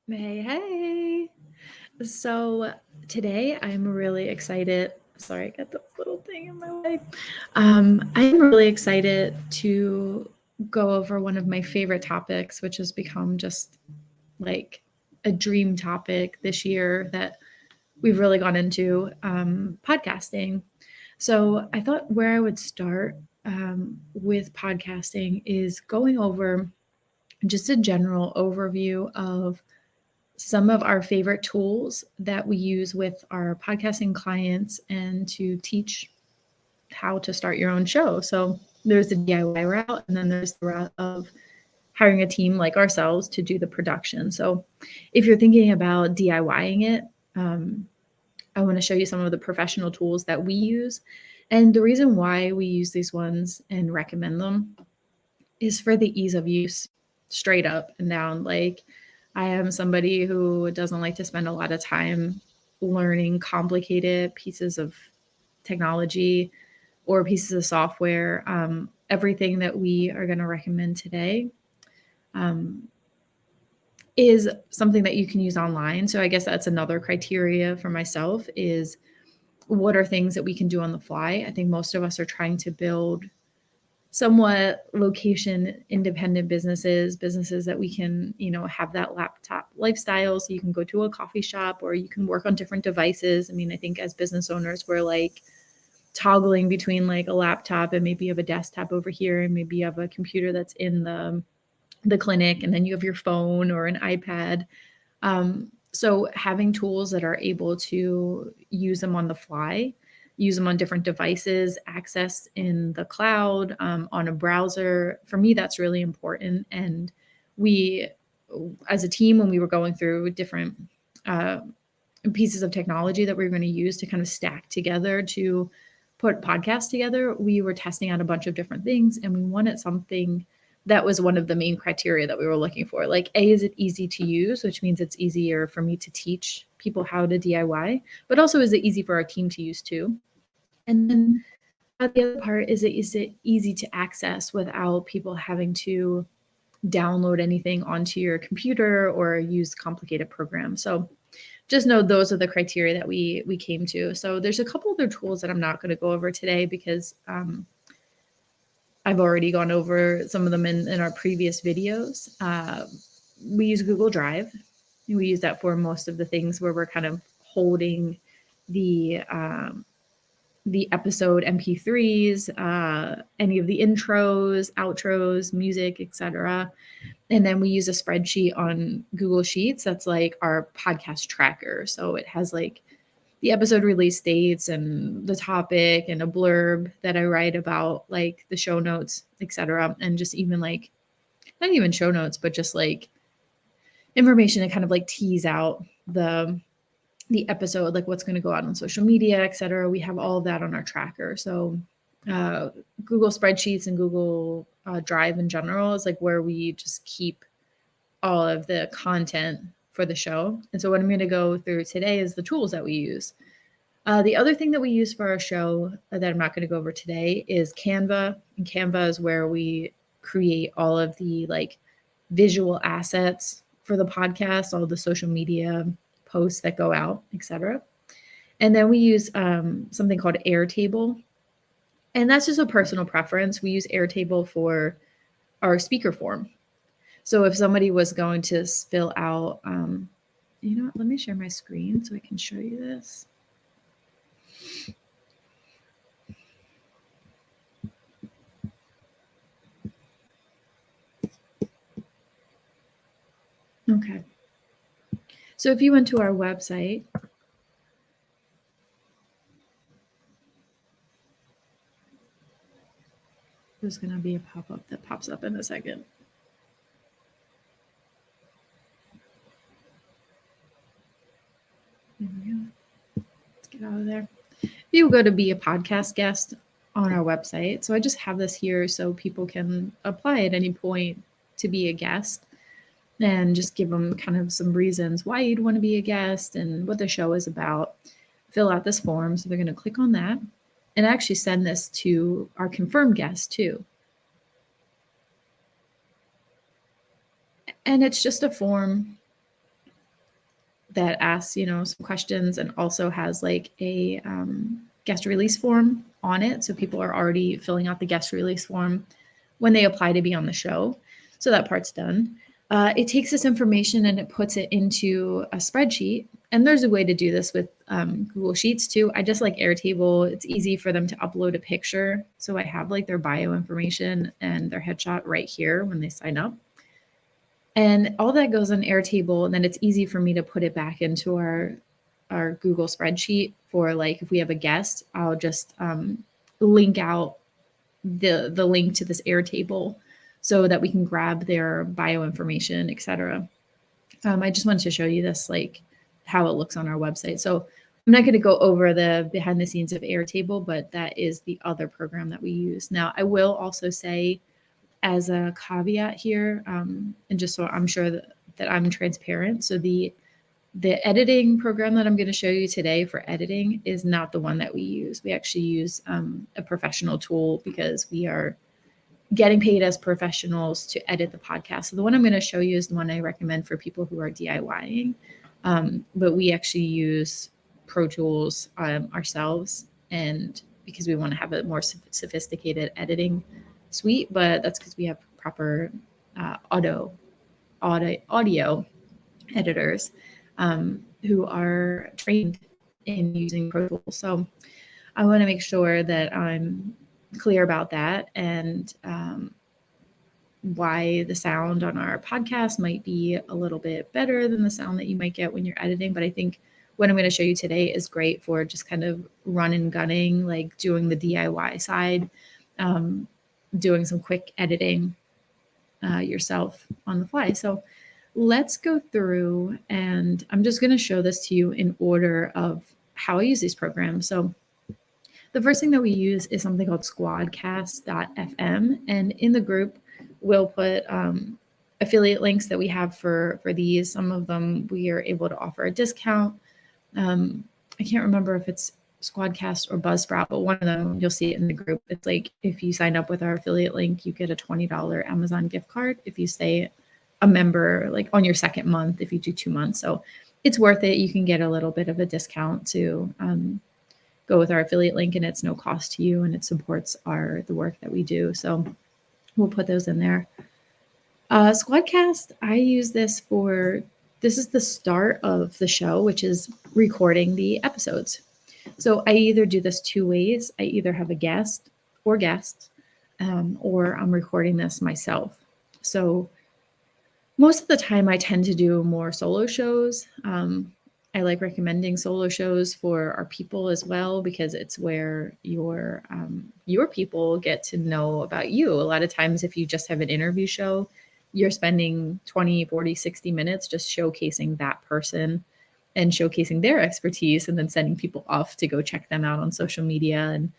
Hey, hey. So today I'm really excited. Sorry, I got this little thing in my way. I'm really excited to go over one of my favorite topics, which has become just like a dream topic this year that we've really gone into podcasting. So I thought where I would start with podcasting is going over just a general overview of some of our favorite tools that we use with our podcasting clients and to teach how to start your own show. So there's the DIY route, and then there's the route of hiring a team like ourselves to do the production. So if you're thinking about DIYing it, um, I want to show you some of the professional tools that we use. And the reason why we use these ones and recommend them is for the ease of use, straight up and down. Like, I am somebody who doesn't like to spend a lot of time learning complicated pieces of technology or pieces of software. Everything that we are going to recommend today um, is something that you can use online. So I guess that's another criteria for myself is what are things that we can do on the fly. I think most of us are trying to build somewhat location independent businesses that we can, have that laptop lifestyle. So you can go to a coffee shop or you can work on different devices. I mean, I think as business owners, we're like toggling between like a laptop and maybe you have a desktop over here and maybe you have a computer that's in the clinic and then you have your phone or an iPad. So having tools that are able to use them on the fly, use them on different devices, access in the cloud, on a browser, for me, that's really important. And we, as a team, when we were going through different uh, pieces of technology that we were going to use to kind of stack together to put podcasts together, we were testing out a bunch of different things and we wanted something that was one of the main criteria that we were looking for. Like, A, is it easy to use, which means it's easier for me to teach people how to DIY, but also is it easy for our team to use too? And then the other part is it easy to access without people having to download anything onto your computer or use complicated programs. So just know those are the criteria that we came to. So there's a couple other tools that I'm not going to go over today because I've already gone over some of them in our previous videos. We use Google Drive. We use that for most of the things where we're kind of holding the episode MP3s, any of the intros, outros, music, etc. And then we use a spreadsheet on Google Sheets that's like our podcast tracker. So it has like the episode release dates and the topic and a blurb that I write about like the show notes, etc. And just even like not even show notes, but just like information to kind of like tease out the episode, like what's going to go out on social media, etc. We have all of that on our tracker. So uh, Google spreadsheets and Google Drive in general is like where we just keep all of the content for the show. And so what I'm going to go through today is the tools that we use. The other thing that we use for our show that I'm not going to go over today is Canva. And Canva is where we create all of the like visual assets for the podcast, all the social media posts that go out, etc. And then we use something called Airtable. And that's just a personal preference. We use Airtable for our speaker form. So if somebody was going to fill out, you know what, let me share my screen so I can show you this. Okay. So if you went to our website, there's going to be a pop-up that pops up in a second. There we go. Let's get out of there. You go to be a podcast guest on our website. So I just have this here so people can apply at any point to be a guest and just give them kind of some reasons why you'd want to be a guest and what the show is about. Fill out this form. So they're going to click on that and actually send this to our confirmed guests too. And it's just a form that asks, some questions and also has like a guest release form on it. So people are already filling out the guest release form when they apply to be on the show. So that part's done. It takes this information and it puts it into a spreadsheet. And there's a way to do this with Google Sheets too. I just like Airtable. It's easy for them to upload a picture. So I have like their bio information and their headshot right here when they sign up. And all that goes on Airtable, and then it's easy for me to put it back into our Google spreadsheet for like if we have a guest, I'll just link out the link to this Airtable so that we can grab their bio information, etc. I just wanted to show you this, like how it looks on our website. So I'm not going to go over the behind the scenes of Airtable, but that is the other program that we use. Now, I will also say, as a caveat here, and just so I'm sure that I'm transparent. So the editing program that I'm going to show you today for editing is not the one that we use. We actually use a professional tool because we are getting paid as professionals to edit the podcast. So the one I'm going to show you is the one I recommend for people who are DIYing. But we actually use Pro Tools ourselves, and because we want to have a more sophisticated editing suite, but that's because we have proper audio editors who are trained in using Pro Tools. So I want to make sure that I'm clear about that and why the sound on our podcast might be a little bit better than the sound that you might get when you're editing. But I think what I'm going to show you today is great for just kind of run and gunning, like doing the DIY side, doing some quick editing yourself on the fly. So let's go through, and I'm just going to show this to you in order of how I use these programs. So the first thing that we use is something called squadcast.fm, and in the group, we'll put affiliate links that we have for these. Some of them we are able to offer a discount. I can't remember if it's Squadcast or Buzzsprout, but one of them, you'll see it in the group. It's like if you sign up with our affiliate link, you get a $20 Amazon gift card if you stay a member, like on your second month, if you do 2 months. So it's worth it. You can get a little bit of a discount to go with our affiliate link, and it's no cost to you, and it supports the work that we do. So we'll put those in there. Squadcast, I use this is the start of the show, which is recording the episodes. So I either do this 2 ways. I either have a guest, or I'm recording this myself. So most of the time I tend to do more solo shows. I like recommending solo shows for our people as well, because it's where your people get to know about you. A lot of times if you just have an interview show, you're spending 20, 40, 60 minutes just showcasing that person and showcasing their expertise, and then sending people off to go check them out on social media. And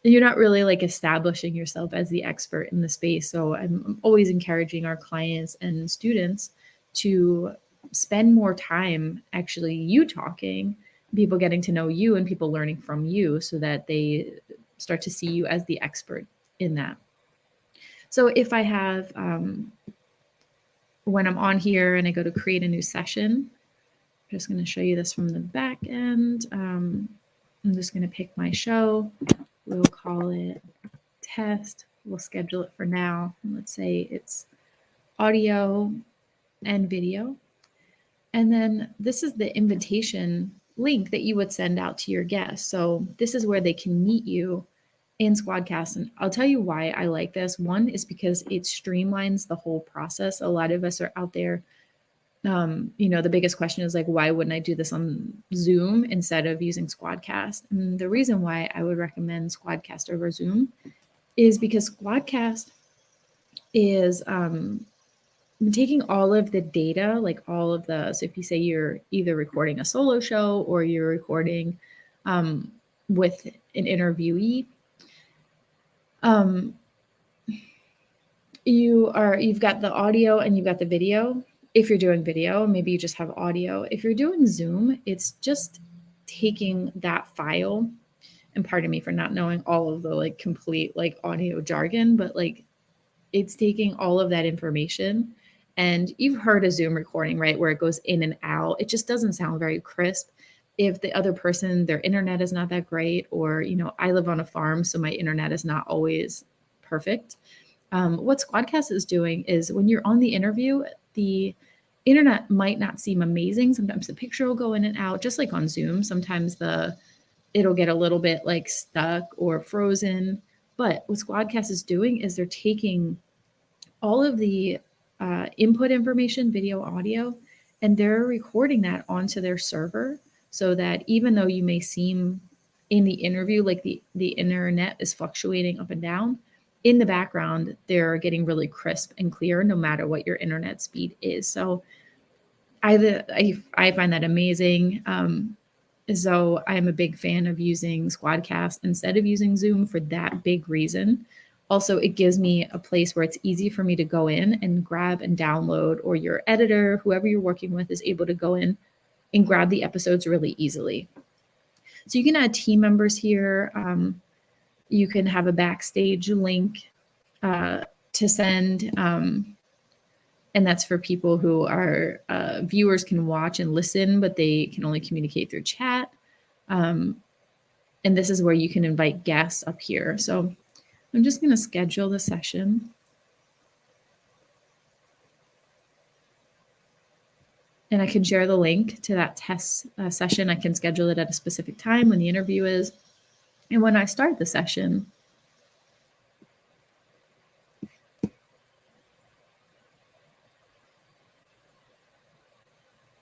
you're not really like establishing yourself as the expert in the space. So I'm always encouraging our clients and students to spend more time actually you talking, people getting to know you and people learning from you, so that they start to see you as the expert in that. So if I have, when I'm on here and I go to create a new session, I'm just going to show you this from the back end. I'm just going to pick my show. We'll call it test. We'll schedule it for now. And let's say it's audio and video. And then this is the invitation link that you would send out to your guests. So this is where they can meet you in Squadcast. And I'll tell you why I like this. One is because it streamlines the whole process. A lot of us are out there. The biggest question is like, why wouldn't I do this on Zoom instead of using Squadcast? And the reason why I would recommend Squadcast over Zoom is because Squadcast is taking all of the data, so if you say you're either recording a solo show or you're recording with an interviewee, you've got the audio and you've got the video. If you're doing video, maybe you just have audio. If you're doing Zoom, it's just taking that file, and pardon me for not knowing all of the complete audio jargon, but it's taking all of that information And you've heard a Zoom recording, right, where it goes in and out. It just doesn't sound very crisp. If the other person, their internet is not that great, or, I live on a farm, so my internet is not always perfect. What Squadcast is doing is when you're on the interview, the internet might not seem amazing. Sometimes the picture will go in and out, just like on Zoom. Sometimes it'll get a little bit like stuck or frozen. But what Squadcast is doing is they're taking all of the input information, video, audio, and they're recording that onto their server so that even though you may seem in the interview like the internet is fluctuating up and down, in the background, they're getting really crisp and clear no matter what your internet speed is. So I find that amazing. So I'm a big fan of using Squadcast instead of using Zoom for that big reason. Also, it gives me a place where it's easy for me to go in and grab and download, or your editor, whoever you're working with, is able to go in and grab the episodes really easily. So you can add team members here. You can have a backstage link to send. And that's for people who are viewers can watch and listen, but they can only communicate through chat. And this is where you can invite guests up here. So I'm just going to schedule the session. And I can share the link to that test session. I can schedule it at a specific time when the interview is. And when I start the session,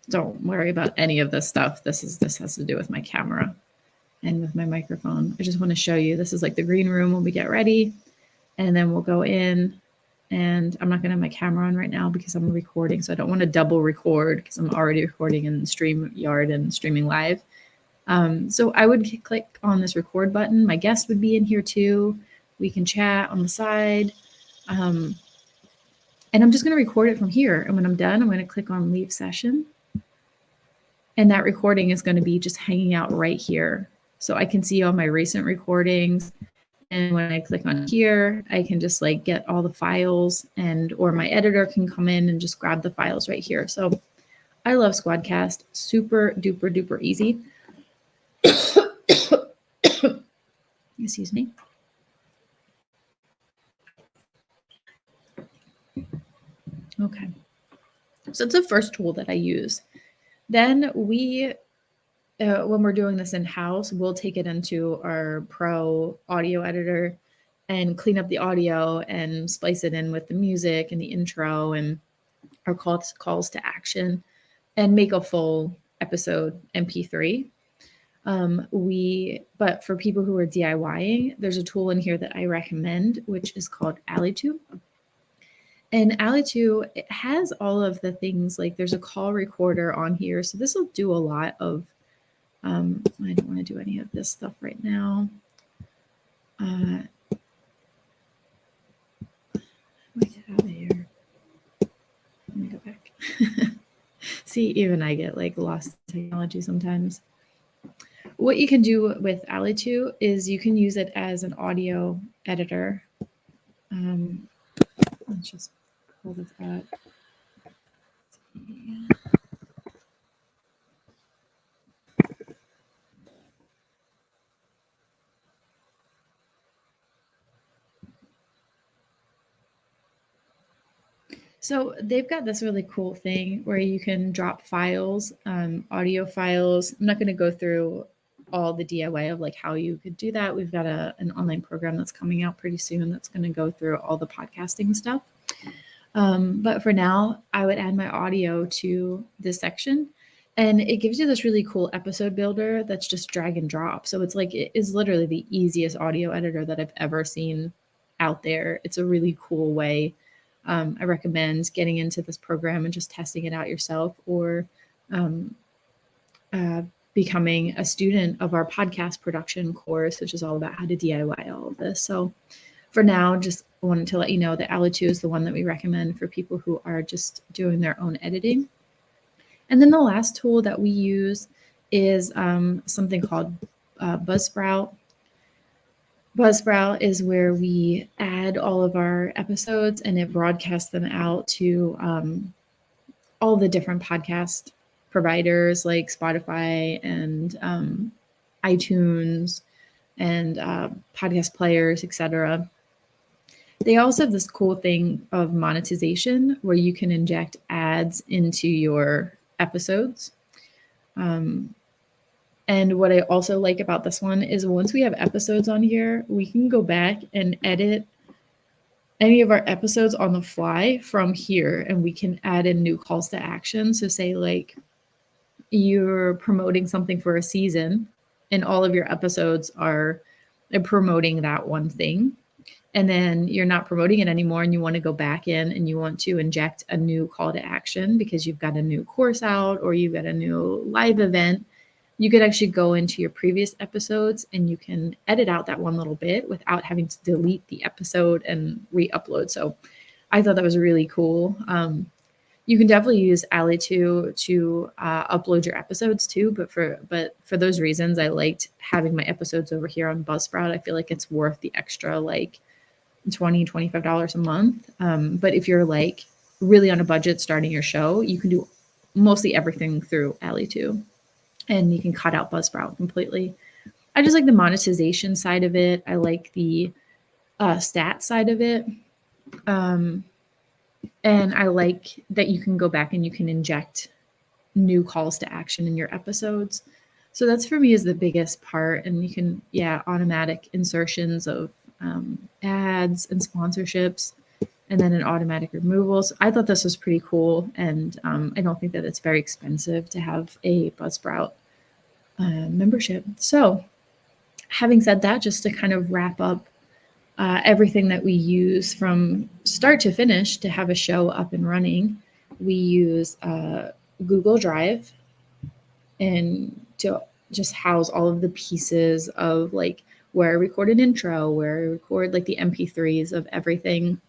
don't worry about any of this stuff. This has to do with my camera and with my microphone. I just want to show you, this is like the green room when we get ready, and then we'll go in, and I'm not going to have my camera on right now because I'm recording. So I don't want to double record because I'm already recording in StreamYard and streaming live. So I would click on this record button. My guest would be in here too. We can chat on the side. And I'm just going to record it from here. And when I'm done, I'm going to click on leave session. And that recording is going to be just hanging out right here. So I can see all my recent recordings. And when I click on here, I can just like get all the files, or my editor can come in and just grab the files right here. So I love Squadcast. Super duper duper easy. Excuse me. Okay. So it's the first tool that I use. Then when we're doing this in-house, we'll take it into our pro audio editor and clean up the audio and splice it in with the music and the intro and our calls to action and make a full episode MP3. But for people who are DIYing, there's a tool in here that I recommend, which is called Ali2. And Ali2, it has all of the things, like there's a call recorder on here. So this will do a lot of, I don't want to do any of this stuff right now. Let me get out of here. Let me go back. See, even I get like lost in technology sometimes. What you can do with Ali2 is you can use it as an audio editor. Let's just pull this up. So they've got this really cool thing where you can drop files, audio files. I'm not going to go through all the DIY of like how you could do that. We've got an online program that's coming out pretty soon that's going to go through all the podcasting stuff. But for now, I would add my audio to this section, and it gives you this really cool episode builder that's just drag and drop. So it's like, it is literally the easiest audio editor that I've ever seen out there. It's a really cool way. I recommend getting into this program and just testing it out yourself, or becoming a student of our podcast production course, which is all about how to DIY all of this. So for now, just wanted to let you know that Ali2 is the one that we recommend for people who are just doing their own editing. And then the last tool that we use is something called Buzzsprout. Buzzsprout is where we add all of our episodes and it broadcasts them out to all the different podcast providers like Spotify and iTunes and podcast players, etc. They also have this cool thing of monetization where you can inject ads into your episodes. And what I also like about this one is once we have episodes on here, we can go back and edit any of our episodes on the fly from here, and we can add in new calls to action. So, say, like, you're promoting something for a season, and all of your episodes are promoting that one thing. And then you're not promoting it anymore, and you want to go back in and you want to inject a new call to action because you've got a new course out or you've got a new live event. You could actually go into your previous episodes and you can edit out that one little bit without having to delete the episode and re-upload. So I thought that was really cool. You can definitely use Ali2 to upload your episodes too, but for those reasons, I liked having my episodes over here on Buzzsprout. I feel like it's worth the extra like $25 a month. But if you're like really on a budget starting your show, you can do mostly everything through Ali2. And you can cut out Buzzsprout completely. I just like the monetization side of it. I like the stat side of it. And I like that you can go back and you can inject new calls to action in your episodes. So that's for me is the biggest part. And you can, automatic insertions of ads and sponsorships, and then an automatic removal. So I thought this was pretty cool. And I don't think that it's very expensive to have a Buzzsprout membership. So having said that, just to kind of wrap up everything that we use from start to finish to have a show up and running, we use Google Drive and to just house all of the pieces of like where I record an intro, where I record like the MP3s of everything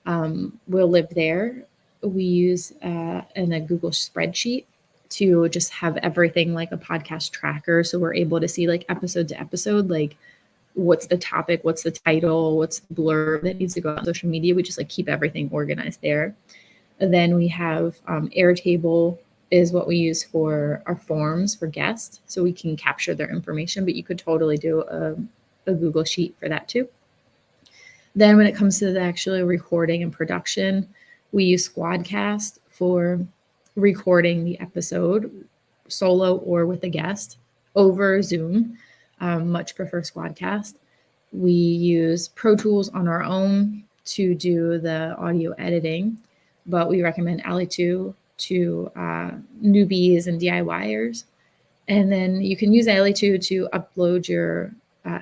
will live there. We use in a Google spreadsheet to just have everything like a podcast tracker. So we're able to see like episode to episode, like what's the topic, what's the title, what's the blurb that needs to go out on social media. We just like keep everything organized there. And then we have Airtable is what we use for our forms for guests. So we can capture their information, but you could totally do a Google Sheet for that too. Then when it comes to the actual recording and production, we use Squadcast for recording the episode solo or with a guest over Zoom. Much prefer Squadcast. We use Pro Tools on our own to do the audio editing, but we recommend Ali2 to newbies and DIYers. And then you can use Ali2 to upload your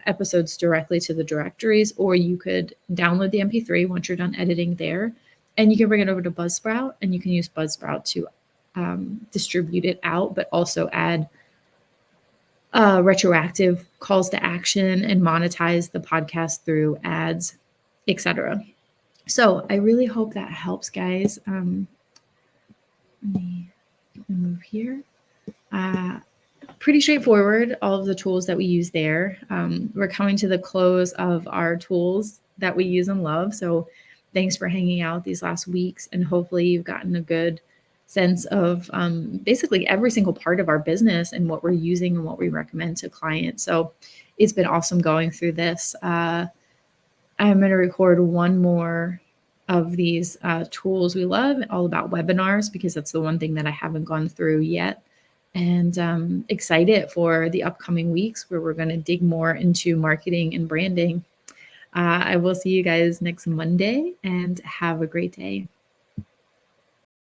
episodes directly to the directories, or you could download the MP3 once you're done editing there, and you can bring it over to Buzzsprout, and you can use Buzzsprout to distribute it out, but also add retroactive calls to action and monetize the podcast through ads, etc. So I really hope that helps, guys. Let me move here. Pretty straightforward, all of the tools that we use there. We're coming to the close of our tools that we use and love. So thanks for hanging out these last weeks. And hopefully you've gotten a good sense of basically every single part of our business and what we're using and what we recommend to clients. So it's been awesome going through this. I'm going to record one more of these tools we love, all about webinars, because that's the one thing that I haven't gone through yet. And excited for the upcoming weeks where we're going to dig more into marketing and branding. I will see you guys next Monday and have a great day.